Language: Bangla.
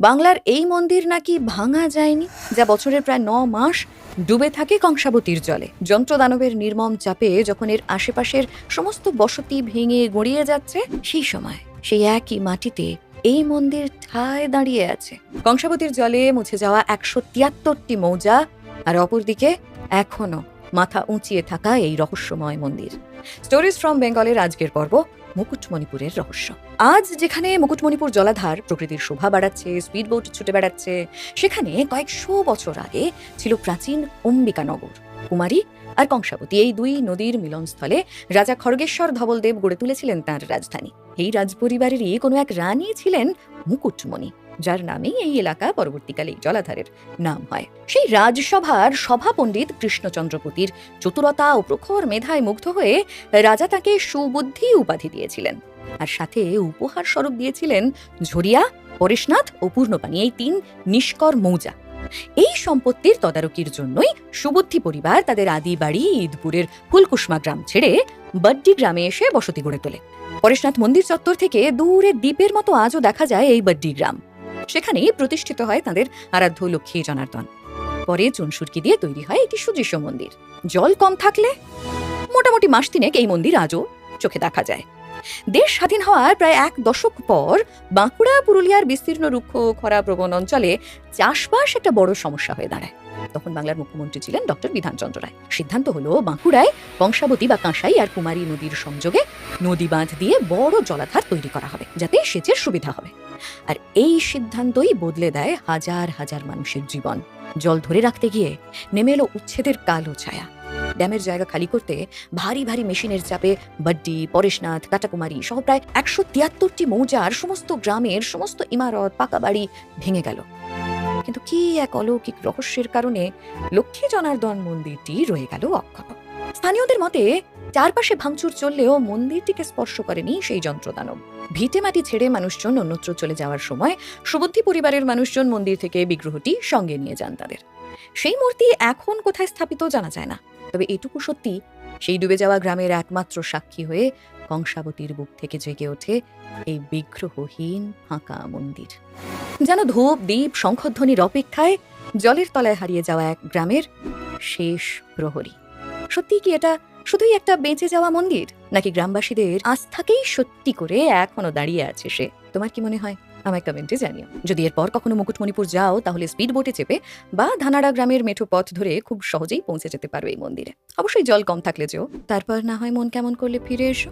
বাংলার এই মন্দির নাকি ভাঙা যায়নি, যা বছরের প্রায় ৯ মাস ডুবে থাকে কংসাবতীর জলে। যন্ত্রদানবের নির্মম চাপে যখন এর আশেপাশের সমস্ত বসতি ভেঙে গড়িয়ে যাচ্ছে, সেই সময় সেই একই মাটিতে এই মন্দির ঠায় দাঁড়িয়ে আছে। কংসাবতীর জলে মুছে যাওয়া ১৭৩টি মৌজা, আর অপরদিকে এখনো মাথা উঁচিয়ে থাকা এই রহস্যময় মন্দির। স্টোরিজ ফ্রম বেঙ্গলের আজকের পর্ব মুকুটমণিপুরের রহস্য। আজ যেখানে মুকুটমণিপুর জলাধার প্রকৃতির শোভা বাড়াচ্ছে, স্পিডবোট ছুটে বেড়াচ্ছে, সেখানে কয়েকশো বছর আগে ছিল প্রাচীন অম্বিকানগর। কুমারী আর কংসাবতী এই দুই নদীর মিলনস্থলে রাজা খড়গেশ্বর ধবলদেব গড়ে তুলেছিলেন তাঁর রাজধানী। এই রাজপরিবারেরই কোনো এক রানী ছিলেন মুকুটমণি, যার নামেই এই এলাকা পরবর্তীকালে জলাধারের নাম হয়। সেই রাজসভার সভা পণ্ডিত কৃষ্ণচন্দ্রপতির চতুরতা ও প্রখর মেধায় মুগ্ধ হয়ে রাজা তাকে সুবুদ্ধি উপাধি দিয়েছিলেন, আর সাথে উপহার স্বরূপ দিয়েছিলেন ঝরিয়া, পরেশনাথ ও পূর্ণপানি এই ৩ নিষ্কর মৌজা। এই সম্পত্তির তদারকির জন্যই সুবুদ্ধি পরিবার তাদের আদি বাড়ি ঈদপুরের ফুলকুসমা গ্রাম ছেড়ে বড্ডি গ্রামে এসে বসতি গড়ে তোলে। পরেশনাথ মন্দির চত্বর থেকে দূরে দ্বীপের মতো আজও দেখা যায় এই বড্ডি গ্রাম। সেখানেই প্রতিষ্ঠিত হয় তাদের আরাধ্য লক্ষ্মী জনার্দন। পরে চুনসুরকি দিয়ে তৈরি হয় একটি সুদৃশ্য মন্দির। জল কম থাকলে মোটামুটি মাস ৩ এই মন্দির আজও চোখে দেখা যায়। দেশ স্বাধীন হওয়ার প্রায় ১ দশক পর বাঁকুড়া, পুরুলিয়ার বিস্তীর্ণ রুক্ষ খরা প্রবণ অঞ্চলে চাষবাস একটা বড় সমস্যা হয়ে দাঁড়ায়। তখন বাংলার মুখ্যমন্ত্রী ছিলেন ডক্টর বিধানচন্দ্র রায়। সিদ্ধান্ত হলো বাঁকুড়ায় কংসাবতী বা কাঁসাই আর কুমারী নদীর সংযোগে নদী বাঁধ দিয়ে বড় জলাধার তৈরি করা হবে, যাতে সেচের সুবিধা হবে। আর এই সিদ্ধান্তই বদলে দেয় হাজার হাজার মানুষের জীবন। জল ধরে রাখতে গিয়ে নেমে এলো উচ্ছেদের কালো ছায়া। ড্যামের জায়গা খালি করতে ভারী ভারী মেশিনের চাপে বড্ডি, পরেশনাথ, কাটাকুমারী সহ প্রায় ১৭৩টি মৌজার সমস্ত গ্রামের সমস্ত ইমারত, পাকা বাড়ি ভেঙে গেল। কিন্তু কি এক অলৌকিক রহস্যের কারণে লক্ষ্মী জনার্দন মন্দিরটি রয়ে গেল অক্ষত। স্থানীয়দের মতে চারপাশে ভাঙচুর চললেও মন্দিরটিকে স্পর্শ করেনি সেই যন্ত্রদানব। ভিটে মাটি ছেড়ে মানুষজন অন্যত্র চলে যাওয়ার সময় সুবুদ্ধি পরিবারের মানুষজন মন্দির থেকে বিগ্রহটি সঙ্গে নিয়ে যান তাদের। সেই মূর্তি এখন কোথায় স্থাপিত জানা যায় না, তবে এটুকু সত্যি, সেই ডুবে যাওয়া গ্রামের একমাত্র সাক্ষী হয়ে কংসাবতীর বুক থেকে জেগে ওঠে এই বিগ্রহহীন ফাঁকা মন্দির। যেন ধূপ, দীপ, শঙ্খধ্বনির অপেক্ষায় জলের তলায় হারিয়ে যাওয়া এক গ্রামের শেষ প্রহরী। সত্যি কি এটা শুধুই একটা বেঁচে যাওয়া মন্দির, নাকি গ্রামবাসীদের আস্থাকেই সত্যি করে এখনো দাঁড়িয়ে আছে সে? তোমার কি মনে হয় আমায় কমেন্টে জানিও। যদি এরপর কখনো মুকুটমণিপুর যাও, তাহলে স্পিড বোটে চেপে বা ধানাড়া গ্রামের মেঠো পথ ধরে খুব সহজেই পৌঁছে যেতে পারবে এই মন্দিরে। অবশ্যই জল কম থাকলে যেও, তারপর না হয় মন কেমন করলে ফিরে এসো।